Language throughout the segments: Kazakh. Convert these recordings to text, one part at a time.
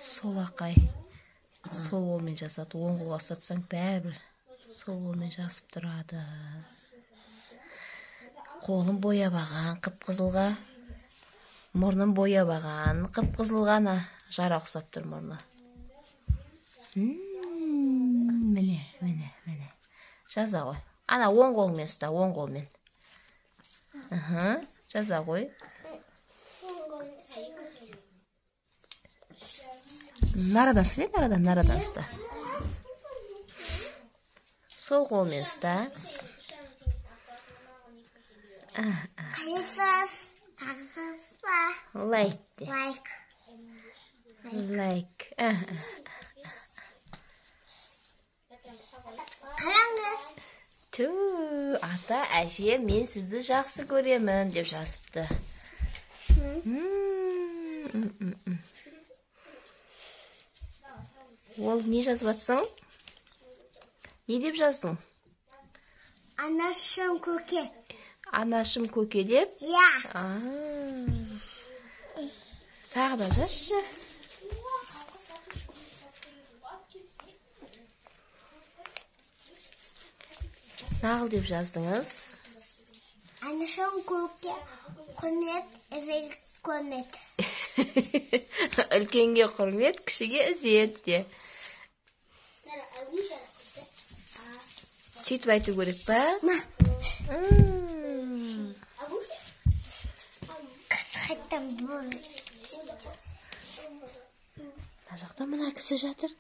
Солақай. Сол қолмен жазады. Оң қолға ұстатсаң бәрібір сол қолмен жазып тұрады. Қолын боябаған қып-қызылға. Мұрнын боябаған қып-қызылғана. Жара ұқсап тұр мұрны. Міне. Жаза ғой. Ана оң қолмен ұста, оң қолмен. Жаза ғой. Нарадан ұста, нарадан ұста. Сол қолмен ұста. Лайк де. Лайк. Қараңыз. Ту, ата, әже, мен сізді жақсы көремін деп жазыпты. Ол не жазып атсың? Не деп жаздың? Анашым көке. Анашым көке деп? Я. Тағы да жазшы. Нағыл деп жаздыңыз? Анашым көке, құрмет, ізет, көмет. Үлкенге құрмет, кішіге ізет де. Сөйтіп айту керек па? Қайттан бұл. Мына жақта мына кісі жатыр.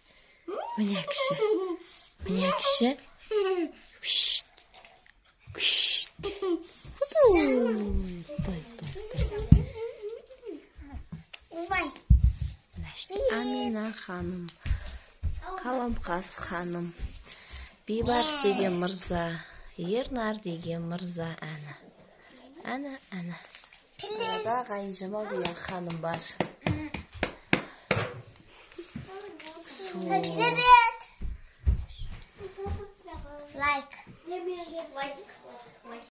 Міне кіші. Той. Амина ханым, Қаламқас ханым, Бейбарыс деген мырза, Ернар деген мырза, Әні. Арада Ғайынжамал деген ханым бар. Лайк.